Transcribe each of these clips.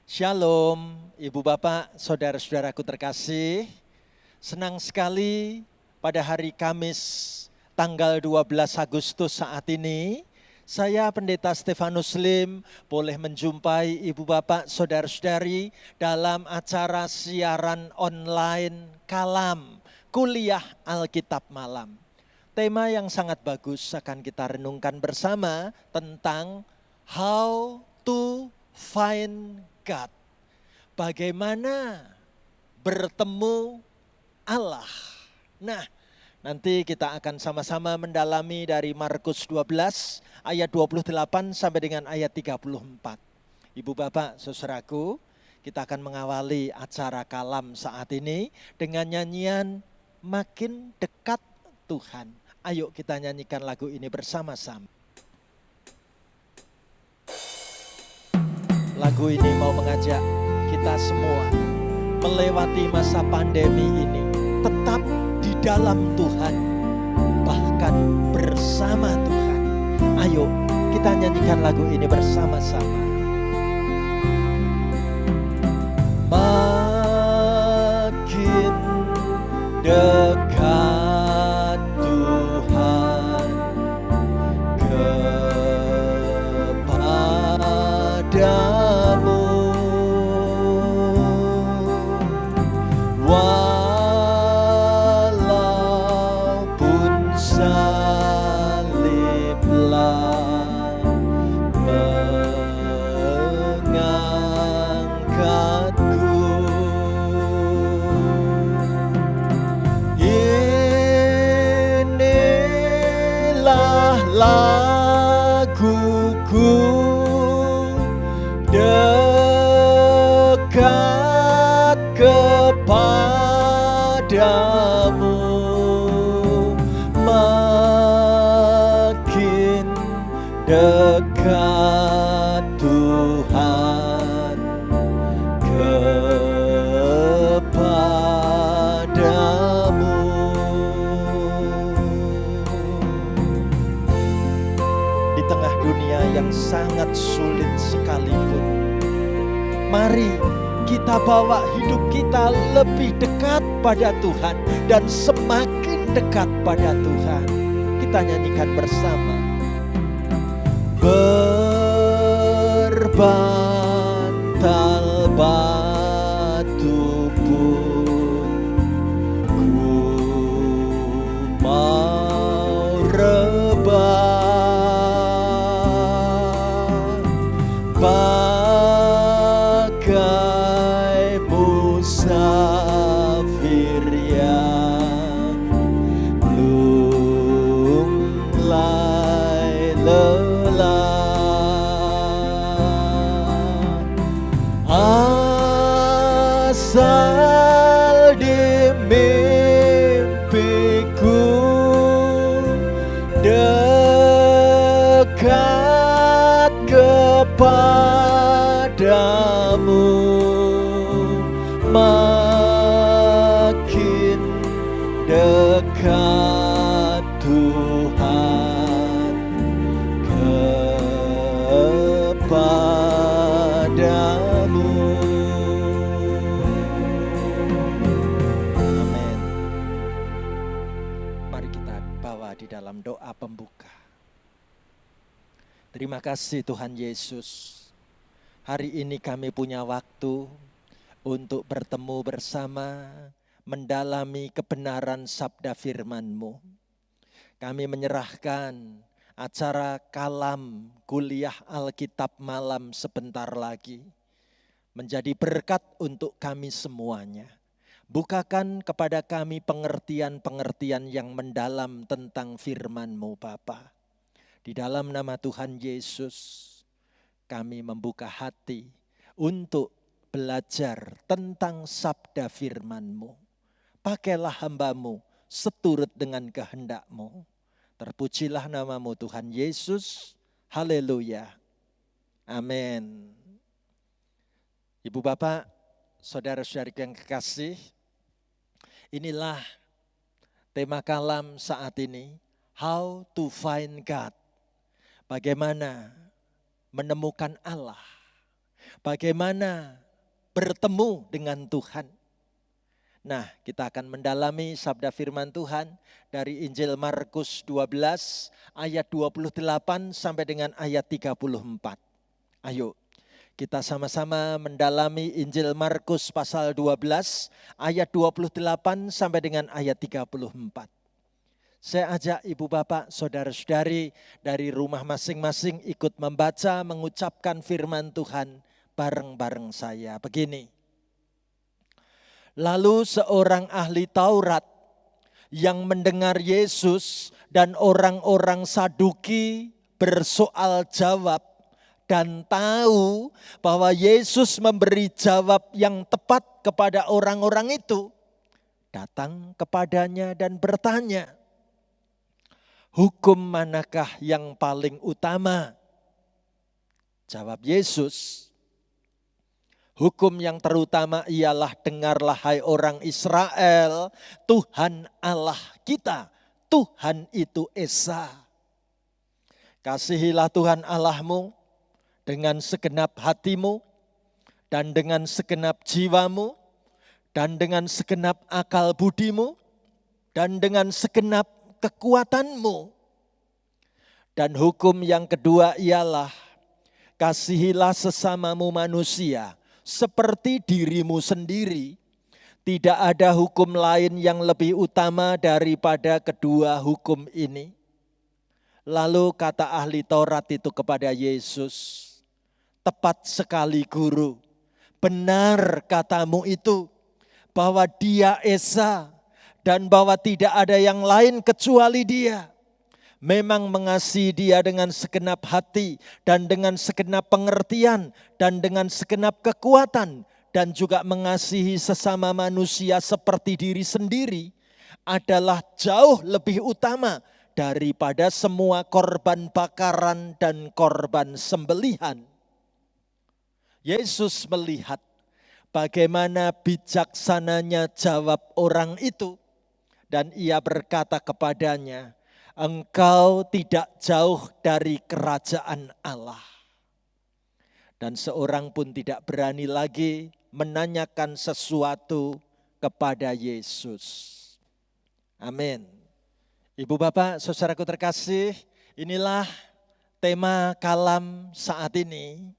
Shalom, Ibu Bapak, Saudara-saudaraku terkasih. Senang sekali pada hari Kamis tanggal 12 Agustus saat ini, saya Pendeta Stefanus Lim boleh menjumpai Ibu Bapak, Saudara-saudari dalam acara siaran online Kalam, Kuliah Alkitab Malam. Tema yang sangat bagus akan kita renungkan bersama tentang How to Find God. Bagaimana bertemu Allah. Nah, nanti kita akan sama-sama mendalami dari Markus 12 ayat 28 sampai dengan ayat 34. Ibu Bapak, saudaraku, kita akan mengawali acara Kalam saat ini dengan nyanyian Makin Dekat Tuhan. Ayo kita nyanyikan lagu ini bersama-sama. Lagu ini mau mengajak kita semua melewati masa pandemi ini tetap di dalam Tuhan, bahkan bersama Tuhan. Ayo kita nyanyikan lagu ini bersama-sama. Makin dekat Tuhan kepadamu, walaupun saliblah mengangkatku. Inilah laguku, dekat kepadamu, makin dekat Tuhan kepadamu. Di tengah dunia yang sangat sulit sekalipun, mari kita bawa hidup kita lebih dekat pada Tuhan dan semakin dekat pada Tuhan. Kita nyanyikan bersama. Berbantal batu pun ku mau rebah, bagai musafir yang lunglai lelah, asal di mimpiku dekat kepadamu, makin dekat Tuhan kepadamu. Amin. Mari kita bawa di dalam doa pembuka. Terima kasih Tuhan Yesus. Hari ini kami punya waktu untuk bertemu bersama, mendalami kebenaran sabda firman-Mu. Kami menyerahkan acara Kalam Kuliah Alkitab Malam sebentar lagi menjadi berkat untuk kami semuanya. Bukakan kepada kami pengertian-pengertian yang mendalam tentang firman-Mu Bapa. Di dalam nama Tuhan Yesus, kami membuka hati untuk belajar tentang sabda firman-Mu. Pakailah hamba-Mu seturut dengan kehendak-Mu. Terpujilah nama-Mu Tuhan Yesus. Haleluya. Amin. Ibu Bapak, saudara-saudari yang kekasih, inilah tema kalam saat ini. How to find God. Bagaimana menemukan Allah. Bagaimana bertemu dengan Tuhan. Nah, kita akan mendalami sabda firman Tuhan dari Injil Markus 12 ayat 28 sampai dengan ayat 34. Ayo, kita sama-sama mendalami Injil Markus pasal 12 ayat 28 sampai dengan ayat 34. Saya ajak ibu bapak, saudara-saudari dari rumah masing-masing ikut membaca, mengucapkan firman Tuhan bareng-bareng saya. Begini. Lalu seorang ahli Taurat yang mendengar Yesus dan orang-orang Saduki bersoal jawab dan tahu bahwa Yesus memberi jawab yang tepat kepada orang-orang itu, datang kepadanya dan bertanya, "Hukum manakah yang paling utama?" Jawab Yesus, "Hukum yang terutama ialah, dengarlah hai orang Israel, Tuhan Allah kita, Tuhan itu Esa. Kasihilah Tuhan Allahmu dengan segenap hatimu, dan dengan segenap jiwamu, dan dengan segenap akal budimu, dan dengan segenap kekuatanmu. Dan hukum yang kedua ialah, kasihilah sesamamu manusia seperti dirimu sendiri. Tidak ada hukum lain yang lebih utama daripada kedua hukum ini." Lalu kata ahli Taurat itu kepada Yesus, "Tepat sekali Guru, benar katamu itu, bahwa Dia Esa dan bahwa tidak ada yang lain kecuali Dia. Memang mengasihi Dia dengan segenap hati dan dengan segenap pengertian dan dengan segenap kekuatan, dan juga mengasihi sesama manusia seperti diri sendiri adalah jauh lebih utama daripada semua korban bakaran dan korban sembelihan." Yesus melihat bagaimana bijaksananya jawab orang itu, dan ia berkata kepadanya, "Engkau tidak jauh dari kerajaan Allah." Dan seorang pun tidak berani lagi menanyakan sesuatu kepada Yesus. Amin. Ibu bapak, saudaraku terkasih, inilah tema kalam saat ini.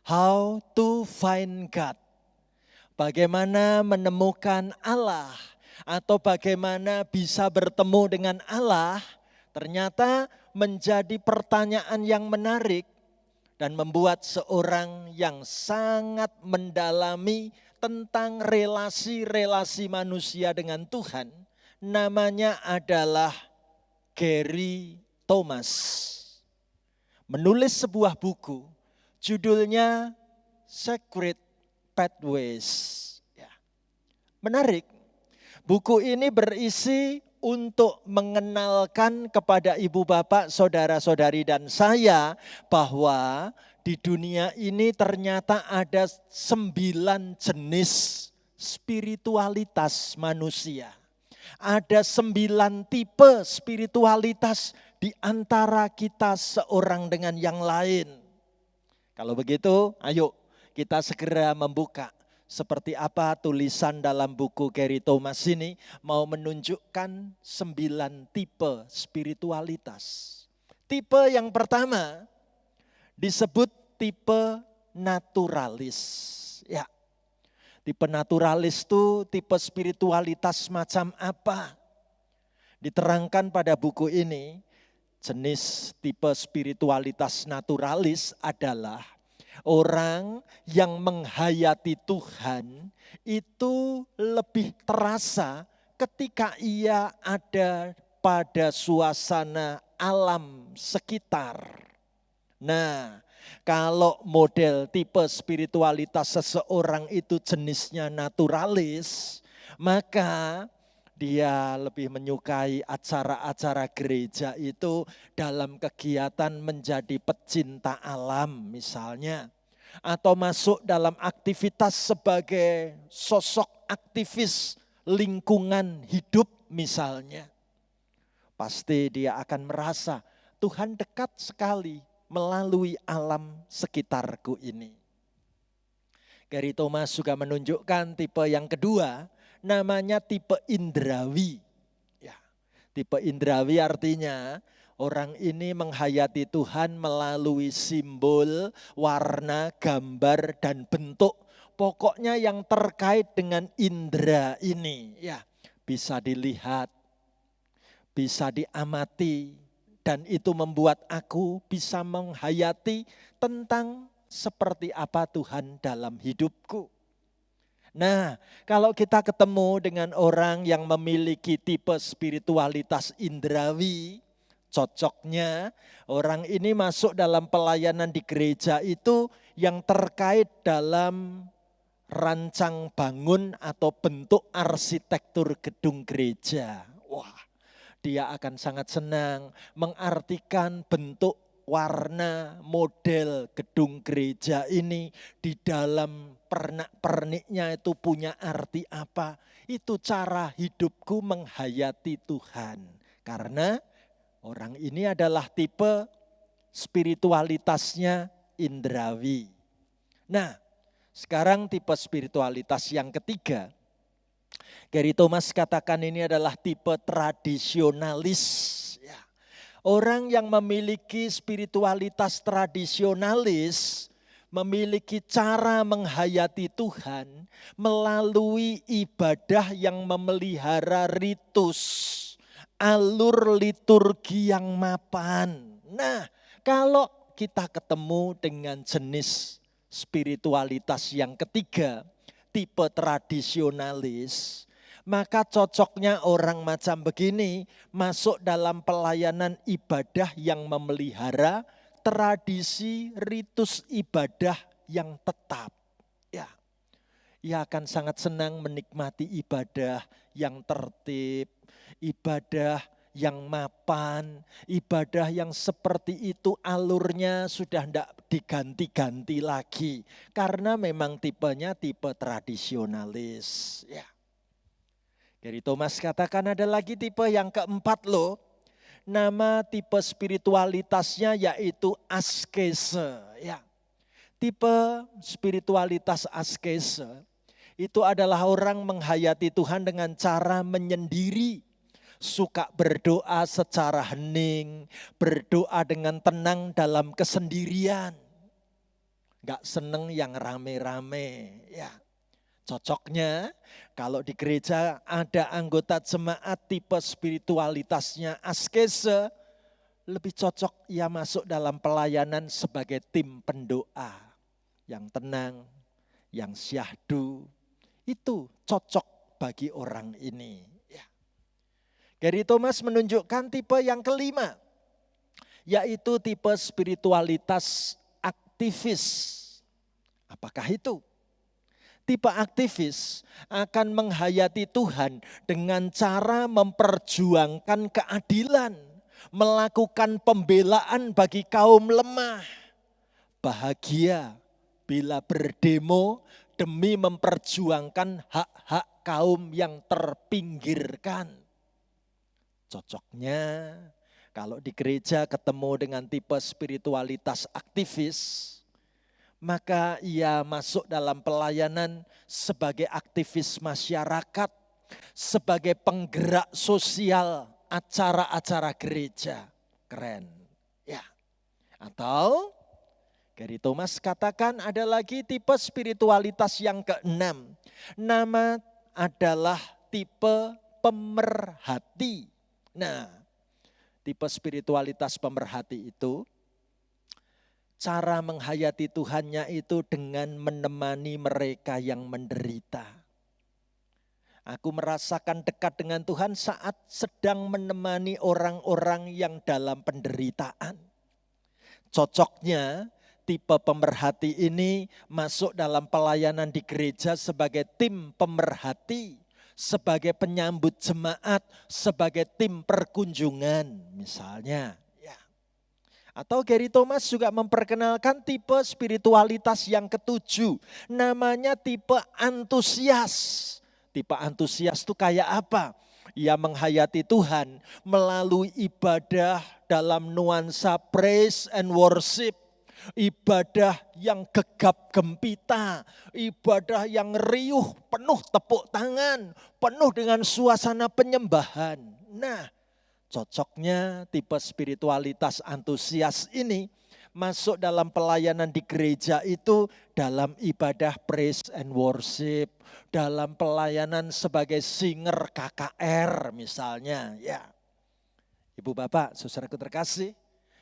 How to find God. Bagaimana menemukan Allah, atau bagaimana bisa bertemu dengan Allah, ternyata menjadi pertanyaan yang menarik dan membuat seorang yang sangat mendalami tentang relasi-relasi manusia dengan Tuhan, namanya adalah Gary Thomas, menulis sebuah buku, judulnya Secret Pathways. Ya. Menarik, buku ini berisi untuk mengenalkan kepada ibu bapak, saudara-saudari dan saya bahwa di dunia ini ternyata ada 9 jenis spiritualitas manusia. Ada 9 tipe spiritualitas di antara kita seorang dengan yang lain. Kalau begitu, ayo kita segera membuka. Seperti apa tulisan dalam buku Gary Thomas ini mau menunjukkan 9 tipe spiritualitas. Tipe yang pertama disebut tipe naturalis. Ya, tipe naturalis itu tipe spiritualitas macam apa? Diterangkan pada buku ini, jenis tipe spiritualitas naturalis adalah orang yang menghayati Tuhan itu lebih terasa ketika ia ada pada suasana alam sekitar. Nah, kalau model tipe spiritualitas seseorang itu jenisnya naturalis, maka dia lebih menyukai acara-acara gereja itu dalam kegiatan menjadi pecinta alam misalnya. Atau masuk dalam aktivitas sebagai sosok aktivis lingkungan hidup misalnya. Pasti dia akan merasa Tuhan dekat sekali melalui alam sekitarku ini. Gary Thomas juga menunjukkan tipe yang kedua, namanya tipe indrawi. Ya, tipe indrawi artinya orang ini menghayati Tuhan melalui simbol, warna, gambar, dan bentuk. Pokoknya yang terkait dengan indera ini, ya, bisa dilihat, bisa diamati, dan itu membuat aku bisa menghayati tentang seperti apa Tuhan dalam hidupku. Nah, kalau kita ketemu dengan orang yang memiliki tipe spiritualitas indrawi, cocoknya orang ini masuk dalam pelayanan di gereja itu yang terkait dalam rancang bangun atau bentuk arsitektur gedung gereja. Wah, dia akan sangat senang mengartikan bentuk, warna, model gedung gereja ini di dalam pernak-perniknya itu punya arti apa. Itu cara hidupku menghayati Tuhan. Karena orang ini adalah tipe spiritualitasnya indrawi. Nah, sekarang tipe spiritualitas yang ketiga. Gary Thomas katakan ini adalah tipe tradisionalis. Orang yang memiliki spiritualitas tradisionalis, memiliki cara menghayati Tuhan melalui ibadah yang memelihara ritus, alur liturgi yang mapan. Nah, kalau kita ketemu dengan jenis spiritualitas yang ketiga, tipe tradisionalis, maka cocoknya orang macam begini masuk dalam pelayanan ibadah yang memelihara tradisi ritus ibadah yang tetap. Ya, ia akan sangat senang menikmati ibadah yang tertib, ibadah yang mapan, ibadah yang seperti itu alurnya sudah tidak diganti-ganti lagi. Karena memang tipenya tipe tradisionalis. Ya. Gary Thomas katakan ada lagi tipe yang keempat loh. Nama tipe spiritualitasnya yaitu askese. Ya. Tipe spiritualitas askese itu adalah orang menghayati Tuhan dengan cara menyendiri. Suka berdoa secara hening, berdoa dengan tenang dalam kesendirian. Gak seneng yang rame-rame, ya. Cocoknya kalau di gereja ada anggota jemaat tipe spiritualitasnya askese, lebih cocok ia masuk dalam pelayanan sebagai tim pendoa. Yang tenang, yang syahdu, itu cocok bagi orang ini. Ya. Gary Thomas menunjukkan tipe yang kelima, yaitu tipe spiritualitas aktivis. Apakah itu? Tipe aktivis akan menghayati Tuhan dengan cara memperjuangkan keadilan, melakukan pembelaan bagi kaum lemah. Bahagia bila berdemo demi memperjuangkan hak-hak kaum yang terpinggirkan. Cocoknya kalau di gereja ketemu dengan tipe spiritualitas aktivis, maka ia masuk dalam pelayanan sebagai aktivis masyarakat, sebagai penggerak sosial acara-acara gereja. Keren. Ya. Atau Gary Thomas katakan ada lagi tipe spiritualitas yang keenam. Nama adalah tipe pemerhati. Nah, tipe spiritualitas pemerhati itu cara menghayati Tuhannya itu dengan menemani mereka yang menderita. Aku merasakan dekat dengan Tuhan saat sedang menemani orang-orang yang dalam penderitaan. Cocoknya tipe pemerhati ini masuk dalam pelayanan di gereja sebagai tim pemerhati, sebagai penyambut jemaat, sebagai tim perkunjungan misalnya. Atau Gary Thomas juga memperkenalkan tipe spiritualitas yang ketujuh. Namanya tipe antusias. Tipe antusias itu kayak apa? Ia menghayati Tuhan melalui ibadah dalam nuansa praise and worship. ibadah yang gegap gempita, ibadah yang riuh, penuh tepuk tangan, penuh dengan suasana penyembahan. Nah, cocoknya tipe spiritualitas antusias ini masuk dalam pelayanan di gereja itu dalam ibadah praise and worship, dalam pelayanan sebagai singer KKR misalnya, ya. Ibu Bapak, saudaraku terkasih,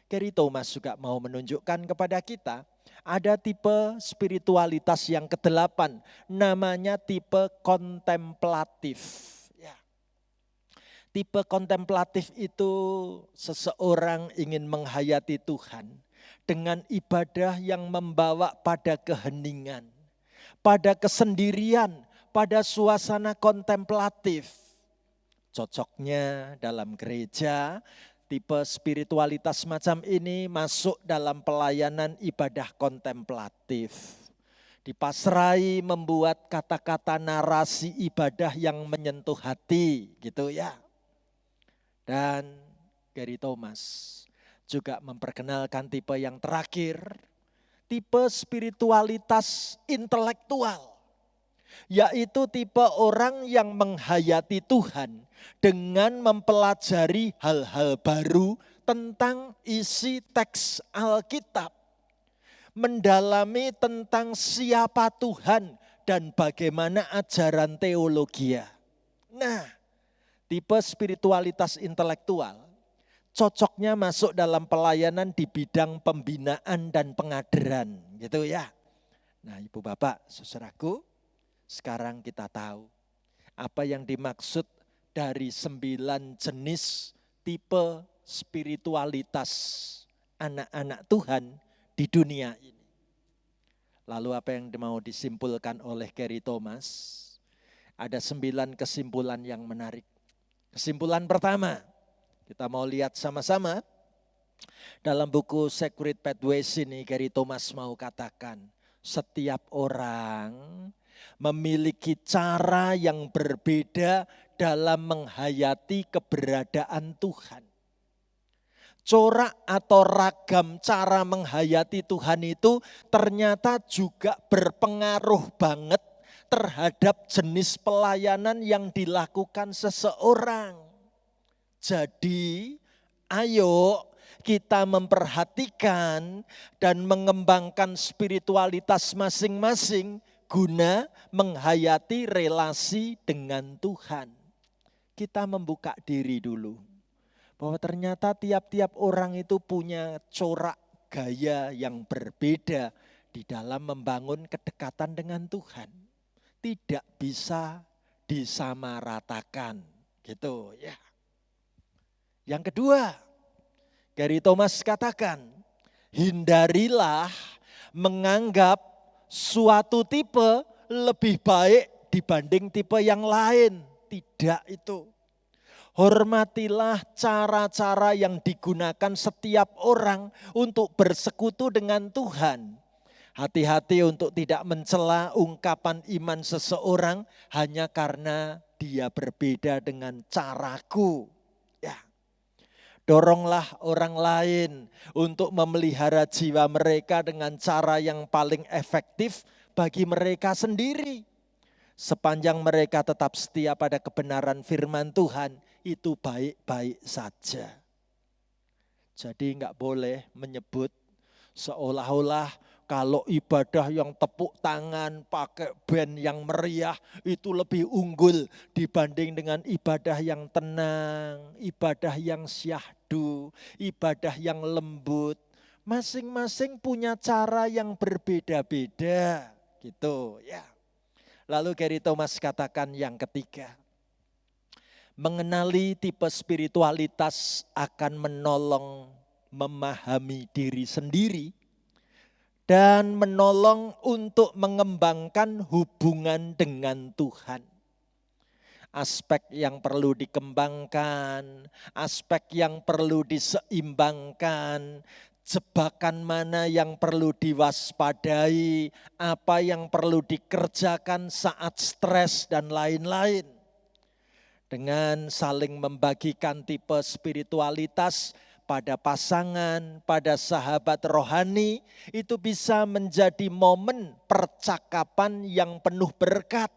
Gary Thomas juga mau menunjukkan kepada kita ada tipe spiritualitas yang kedelapan, namanya tipe kontemplatif. Ya. Tipe kontemplatif itu seseorang ingin menghayati Tuhan dengan ibadah yang membawa pada keheningan, pada kesendirian, pada suasana kontemplatif. Cocoknya dalam gereja, tipe spiritualitas macam ini masuk dalam pelayanan ibadah kontemplatif. Dipasrai membuat kata-kata narasi ibadah yang menyentuh hati, gitu ya. Dan Gary Thomas juga memperkenalkan tipe yang terakhir, tipe spiritualitas intelektual, yaitu tipe orang yang menghayati Tuhan dengan mempelajari hal-hal baru tentang isi teks Alkitab, mendalami tentang siapa Tuhan dan bagaimana ajaran teologi. Nah, tipe spiritualitas intelektual cocoknya masuk dalam pelayanan di bidang pembinaan dan pengajaran, gitu ya. Nah, Ibu Bapak, saudaraku, sekarang kita tahu apa yang dimaksud dari 9 jenis tipe spiritualitas anak-anak Tuhan di dunia ini. Lalu apa yang mau disimpulkan oleh Gary Thomas? Ada 9 kesimpulan yang menarik. Kesimpulan pertama, kita mau lihat sama-sama. Dalam buku Sacred Pathways ini Gary Thomas mau katakan, setiap orang memiliki cara yang berbeda dalam menghayati keberadaan Tuhan. Corak atau ragam cara menghayati Tuhan itu ternyata juga berpengaruh banget terhadap jenis pelayanan yang dilakukan seseorang. Jadi, ayo kita memperhatikan dan mengembangkan spiritualitas masing-masing guna menghayati relasi dengan Tuhan. Kita membuka diri dulu, bahwa ternyata tiap-tiap orang itu punya corak gaya yang berbeda di dalam membangun kedekatan dengan Tuhan. Tidak bisa disamaratakan, gitu ya. Yang kedua, Gary Thomas katakan, hindarilah menganggap suatu tipe lebih baik dibanding tipe yang lain. Tidak itu. Hormatilah cara-cara yang digunakan setiap orang untuk bersekutu dengan Tuhan. Hati-hati untuk tidak mencela ungkapan iman seseorang hanya karena dia berbeda dengan caraku. Ya. Doronglah orang lain untuk memelihara jiwa mereka dengan cara yang paling efektif bagi mereka sendiri. Sepanjang mereka tetap setia pada kebenaran firman Tuhan, itu baik-baik saja. Jadi enggak boleh menyebut seolah-olah kalau ibadah yang tepuk tangan, pakai band yang meriah itu lebih unggul dibanding dengan ibadah yang tenang, ibadah yang syahdu, ibadah yang lembut. Masing-masing punya cara yang berbeda-beda, gitu ya. Lalu Gary Thomas katakan yang ketiga, mengenali tipe spiritualitas akan menolong memahami diri sendiri dan menolong untuk mengembangkan hubungan dengan Tuhan. Aspek yang perlu dikembangkan, aspek yang perlu diseimbangkan, jebakan mana yang perlu diwaspadai, apa yang perlu dikerjakan saat stres dan lain-lain. Dengan saling membagikan tipe spiritualitas, pada pasangan, pada sahabat rohani, itu bisa menjadi momen percakapan yang penuh berkat.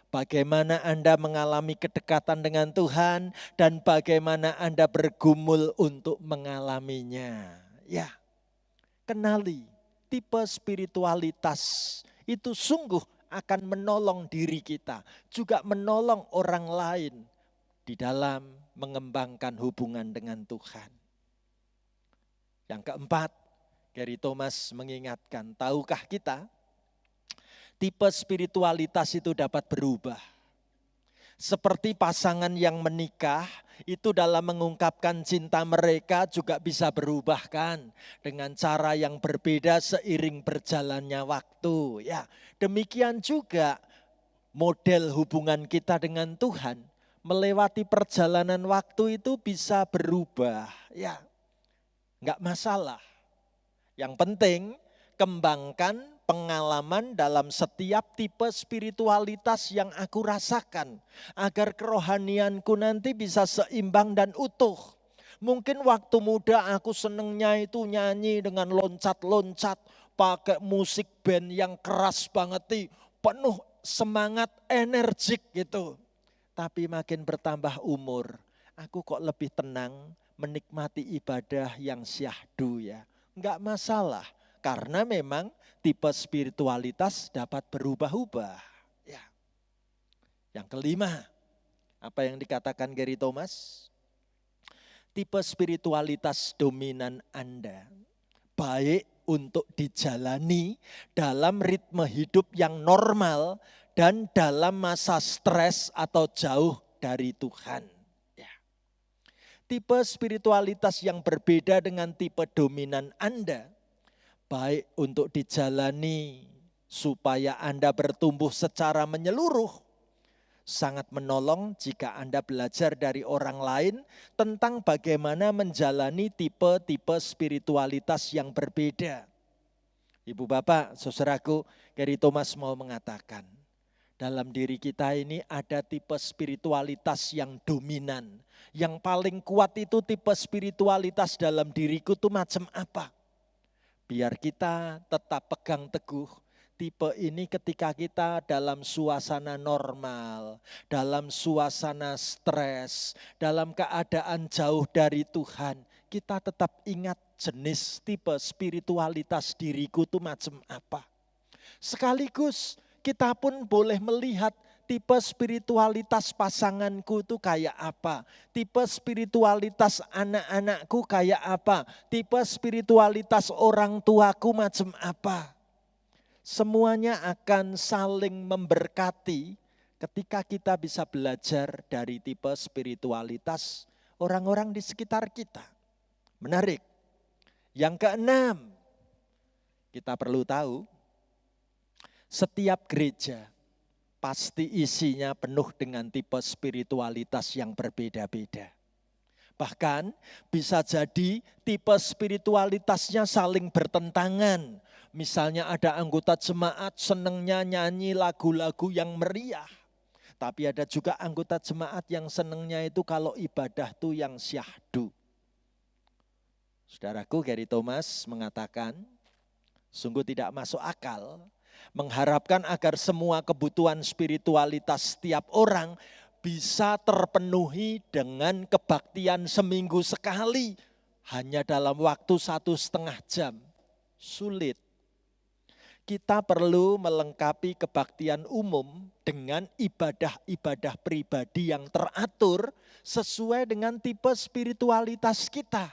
Bagaimana Anda mengalami kedekatan dengan Tuhan dan bagaimana Anda bergumul untuk mengalaminya. Ya, kenali tipe spiritualitas itu sungguh akan menolong diri kita, juga menolong orang lain di dalam mengembangkan hubungan dengan Tuhan. Yang keempat, Gary Thomas mengingatkan, tahukah kita tipe spiritualitas itu dapat berubah. Seperti pasangan yang menikah, itu dalam mengungkapkan cinta mereka juga bisa berubah kan, dengan cara yang berbeda seiring berjalannya waktu. Ya, demikian juga model hubungan kita dengan Tuhan melewati perjalanan waktu itu bisa berubah. Ya, enggak masalah. Yang penting kembangkan pengalaman dalam setiap tipe spiritualitas yang aku rasakan, agar kerohanianku nanti bisa seimbang dan utuh. Mungkin waktu muda aku senengnya itu nyanyi dengan loncat-loncat, pakai musik band yang keras banget, penuh semangat, energik gitu. Tapi makin bertambah umur, aku kok lebih tenang menikmati ibadah yang syahdu ya. Enggak masalah, karena memang tipe spiritualitas dapat berubah-ubah. Ya. Yang kelima, apa yang dikatakan Gary Thomas? Tipe spiritualitas dominan Anda baik untuk dijalani dalam ritme hidup yang normal dan dalam masa stres atau jauh dari Tuhan. Ya. Tipe spiritualitas yang berbeda dengan tipe dominan Anda, baik untuk dijalani supaya Anda bertumbuh secara menyeluruh, sangat menolong jika Anda belajar dari orang lain tentang bagaimana menjalani tipe-tipe spiritualitas yang berbeda. Ibu bapak, saudaraku, Gary Thomas mau mengatakan, dalam diri kita ini ada tipe spiritualitas yang dominan. Yang paling kuat itu tipe spiritualitas dalam diriku itu macam apa? Biar kita tetap pegang teguh tipe ini ketika kita dalam suasana normal, dalam suasana stres, dalam keadaan jauh dari Tuhan. Kita tetap ingat jenis tipe spiritualitas diriku itu macam apa. Sekaligus kita pun boleh melihat tipe spiritualitas pasanganku itu kayak apa. Tipe spiritualitas anak-anakku kayak apa. Tipe spiritualitas orang tuaku macam apa. Semuanya akan saling memberkati ketika kita bisa belajar dari tipe spiritualitas orang-orang di sekitar kita. Menarik. Yang keenam, kita perlu tahu, setiap gereja pasti isinya penuh dengan tipe spiritualitas yang berbeda-beda. Bahkan bisa jadi tipe spiritualitasnya saling bertentangan. Misalnya ada anggota jemaat senengnya nyanyi lagu-lagu yang meriah. Tapi ada juga anggota jemaat yang senengnya itu kalau ibadah tuh yang syahdu. Saudaraku, Gary Thomas mengatakan, sungguh tidak masuk akal mengharapkan agar semua kebutuhan spiritualitas setiap orang bisa terpenuhi dengan kebaktian seminggu sekali hanya dalam waktu 1,5 jam. Sulit. Kita perlu melengkapi kebaktian umum dengan ibadah-ibadah pribadi yang teratur sesuai dengan tipe spiritualitas kita.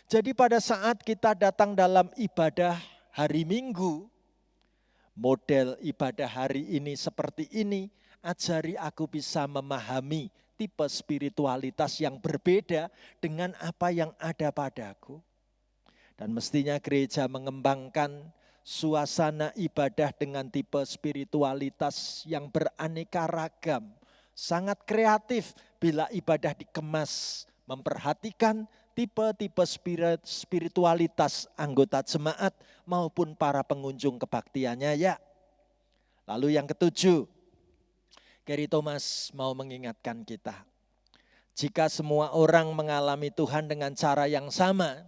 Jadi pada saat kita datang dalam ibadah hari Minggu, model ibadah hari ini seperti ini, ajari aku bisa memahami tipe spiritualitas yang berbeda dengan apa yang ada padaku. Dan mestinya gereja mengembangkan suasana ibadah dengan tipe spiritualitas yang beraneka ragam. Sangat kreatif bila ibadah dikemas, memperhatikan tipe-tipe spiritualitas anggota jemaat maupun para pengunjung kebaktiannya ya. Lalu yang ketujuh, Gary Thomas mau mengingatkan kita. Jika semua orang mengalami Tuhan dengan cara yang sama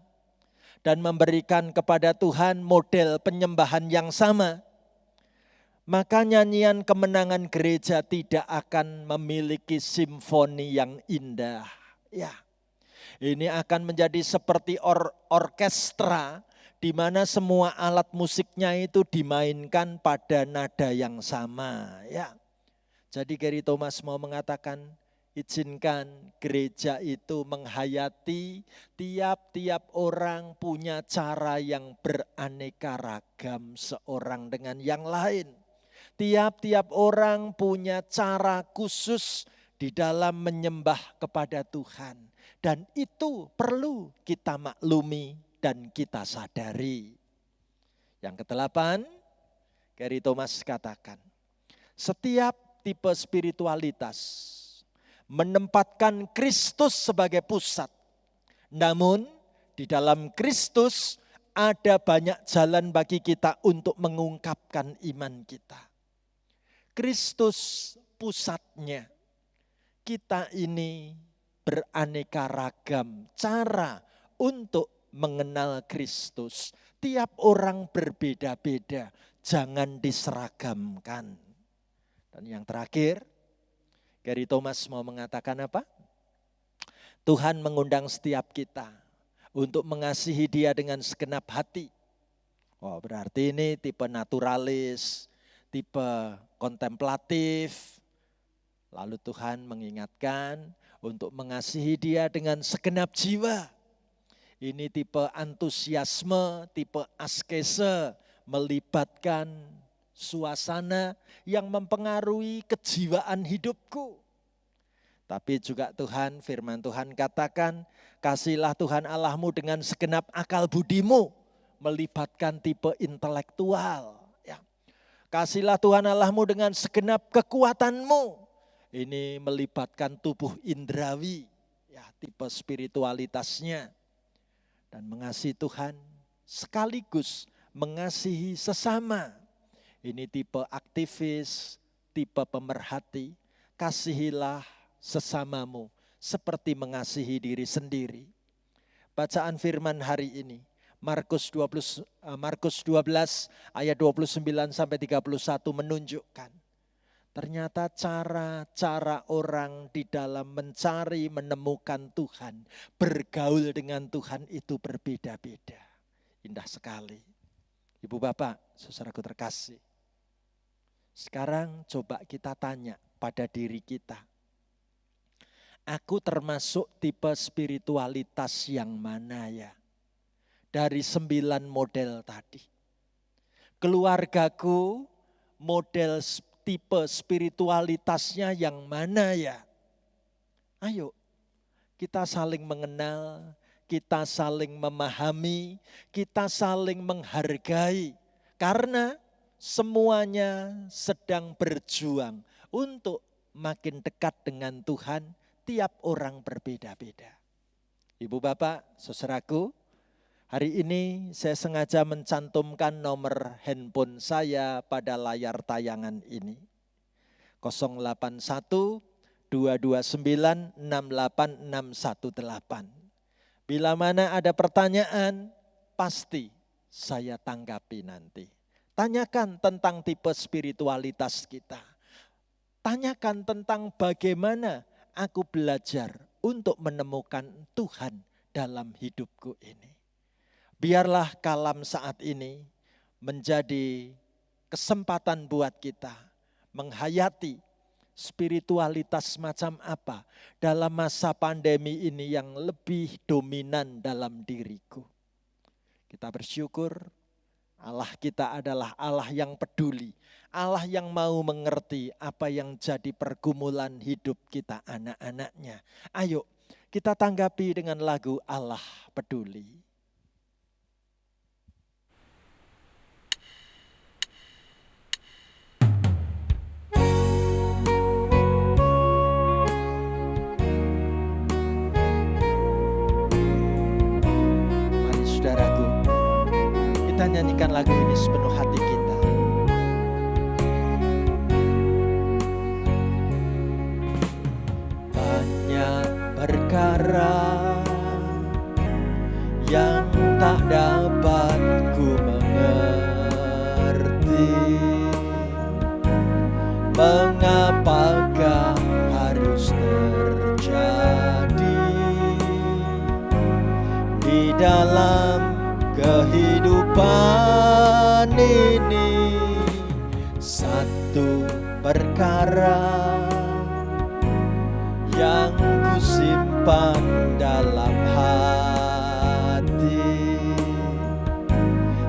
dan memberikan kepada Tuhan model penyembahan yang sama, maka nyanyian kemenangan gereja tidak akan memiliki simfoni yang indah. Ya, ini akan menjadi seperti orkestra di mana semua alat musiknya itu dimainkan pada nada yang sama. Ya, jadi Gary Thomas mau mengatakan, izinkan gereja itu menghayati tiap-tiap orang punya cara yang beraneka ragam seorang dengan yang lain. Tiap-tiap orang punya cara khusus di dalam menyembah kepada Tuhan. Dan itu perlu kita maklumi dan kita sadari. Yang ke-8, Gary Thomas katakan, setiap tipe spiritualitas menempatkan Kristus sebagai pusat. Namun di dalam Kristus ada banyak jalan bagi kita untuk mengungkapkan iman kita. Kristus pusatnya. Kita ini beraneka ragam cara untuk mengenal Kristus. Tiap orang berbeda-beda, jangan diseragamkan. Dan yang terakhir, Gary Thomas mau mengatakan apa? Tuhan mengundang setiap kita untuk mengasihi Dia dengan segenap hati. Oh, berarti ini tipe naturalis, tipe kontemplatif. Lalu Tuhan mengingatkan untuk mengasihi Dia dengan segenap jiwa. Ini tipe antusiasme, tipe askese, melibatkan suasana yang mempengaruhi kejiwaan hidupku. Tapi juga Tuhan, firman Tuhan katakan, kasihlah Tuhan Allahmu dengan segenap akal budimu, melibatkan tipe intelektual. Ya. Kasihlah Tuhan Allahmu dengan segenap kekuatanmu, ini melibatkan tubuh indrawi, ya, tipe spiritualitasnya. Dan mengasihi Tuhan sekaligus mengasihi sesama. Ini tipe aktivis, tipe pemerhati. Kasihilah sesamamu seperti mengasihi diri sendiri. Bacaan firman hari ini, Markus 12 ayat 29 sampai 31 menunjukkan ternyata cara-cara orang di dalam mencari menemukan Tuhan, bergaul dengan Tuhan itu berbeda-beda. Indah sekali. Ibu bapak, saudaraku terkasih. Sekarang coba kita tanya pada diri kita. Aku termasuk tipe spiritualitas yang mana ya? Dari 9 model tadi. Keluargaku model tipe spiritualitasnya yang mana ya? Ayo kita saling mengenal, kita saling memahami, kita saling menghargai. Karena semuanya sedang berjuang untuk makin dekat dengan Tuhan, tiap orang berbeda-beda. Ibu bapak, saudaraku, hari ini saya sengaja mencantumkan nomor handphone saya pada layar tayangan ini. 081 229 68618. Bila mana ada pertanyaan, pasti saya tanggapi nanti. Tanyakan tentang tipe spiritualitas kita. Tanyakan tentang bagaimana aku belajar untuk menemukan Tuhan dalam hidupku ini. Biarlah kalam saat ini menjadi kesempatan buat kita menghayati spiritualitas macam apa dalam masa pandemi ini yang lebih dominan dalam diriku. Kita bersyukur Allah kita adalah Allah yang peduli, Allah yang mau mengerti apa yang jadi pergumulan hidup kita anak-anaknya. Ayo kita tanggapi dengan lagu Allah Peduli. Kita nyanyikan lagu ini sepenuh hati kita. Banyak perkara yang tak dapat ku mengerti. Mengapakah harus terjadi di dalam kehidupan ini? Satu perkara yang ku simpan dalam hati,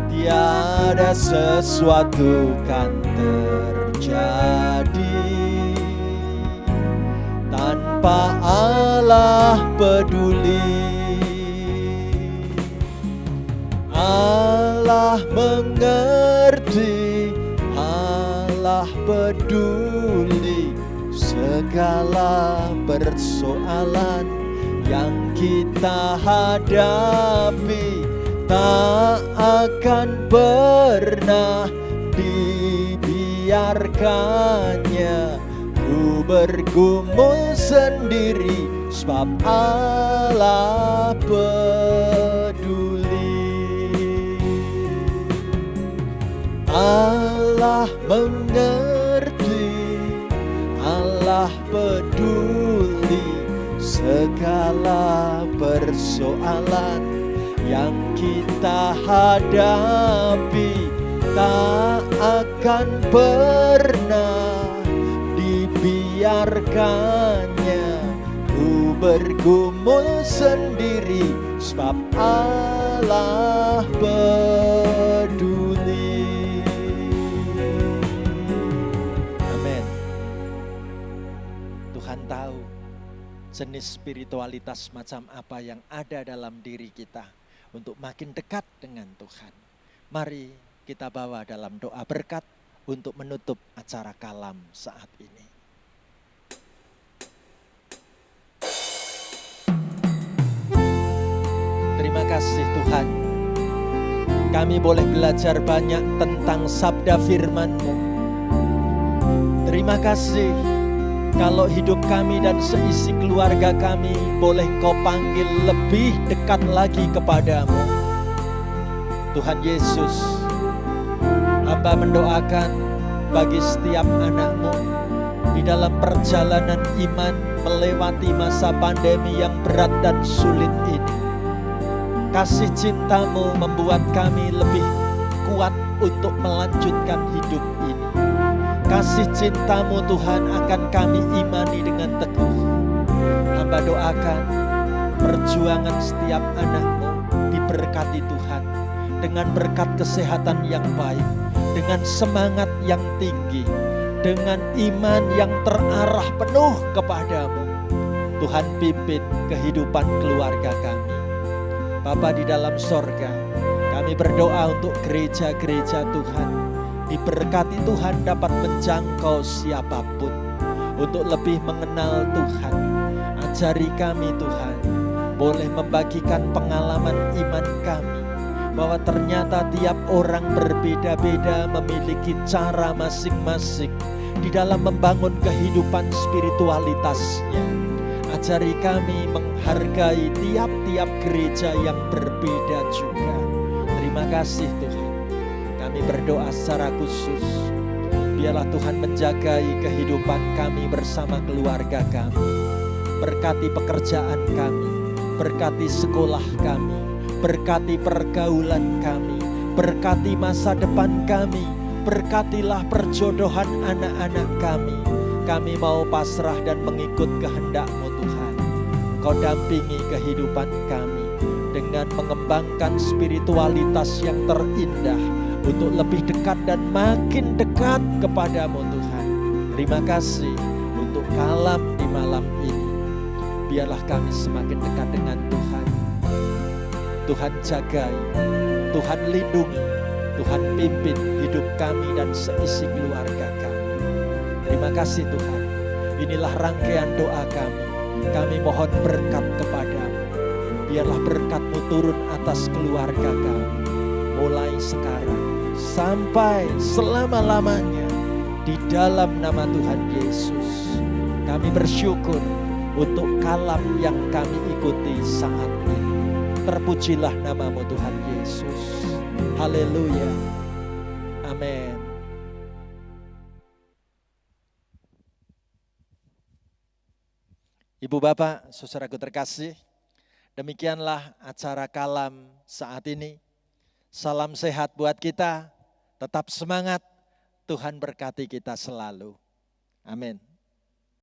tiada sesuatu kan terjadi tanpa Allah peduli. Allah mengerti, Allah peduli segala persoalan yang kita hadapi. Tak akan pernah dibiarkannya ku bergumul sendiri, sebab Allah peduli. Allah mengerti, Allah peduli segala persoalan yang kita hadapi. Tak akan pernah dibiarkannya ku bergumul sendiri, sebab Allah peduli. Amin. Tuhan tahu jenis spiritualitas macam apa yang ada dalam diri kita untuk makin dekat dengan Tuhan. Mari kita bawa dalam doa berkat untuk menutup acara kalam saat ini. Terima kasih Tuhan, kami boleh belajar banyak tentang sabda firman-Mu. Terima kasih kalau hidup kami dan seisi keluarga kami boleh Engkau panggil lebih dekat lagi kepadamu. Tuhan Yesus, hamba mendoakan bagi setiap anak-Mu di dalam perjalanan iman melewati masa pandemi yang berat dan sulit ini. Kasih cinta-Mu membuat kami lebih kuat untuk melanjutkan hidup ini. Kasih cinta-Mu Tuhan akan kami imani dengan teguh. Hamba doakan perjuangan setiap anak-Mu diberkati Tuhan dengan berkat kesehatan yang baik, dengan semangat yang tinggi, dengan iman yang terarah penuh kepadamu. Tuhan pimpin kehidupan keluarga kami. Bapa di dalam sorga, kami berdoa untuk gereja-gereja Tuhan. Diberkati Tuhan dapat menjangkau siapapun untuk lebih mengenal Tuhan. Ajari kami Tuhan, boleh membagikan pengalaman iman kami, bahwa ternyata tiap orang berbeda-beda memiliki cara masing-masing di dalam membangun kehidupan spiritualitasnya. Ajari kami menghargai tiap-tiap gereja yang berbeda juga. Terima kasih Tuhan. Kami berdoa secara khusus, biarlah Tuhan menjagai kehidupan kami bersama keluarga kami. Berkati pekerjaan kami, berkati sekolah kami, berkati pergaulan kami, berkati masa depan kami, berkatilah perjodohan anak-anak kami. Kami mau pasrah dan mengikut kehendak-Mu Tuhan. Kau dampingi kehidupan kami dengan mengembangkan spiritualitas yang terindah untuk lebih dekat dan makin dekat kepadamu Tuhan. Terima kasih untuk kalam di malam ini. Biarlah kami semakin dekat dengan Tuhan. Tuhan jagai, Tuhan lindungi, Tuhan pimpin hidup kami dan seisi keluarga kami. Terima kasih Tuhan. Inilah rangkaian doa kami. Kami mohon berkat kepadamu. Biarlah berkat-Mu turun atas keluarga kami. Mulai sekarang sampai selama-lamanya. Di dalam nama Tuhan Yesus. Kami bersyukur untuk kalam yang kami ikuti saat ini. Terpujilah namamu Tuhan Yesus. Haleluya. Amin. Ibu Bapak, saudaraku terkasih, demikianlah acara kalam saat ini. Salam sehat buat kita, tetap semangat, Tuhan berkati kita selalu. Amin.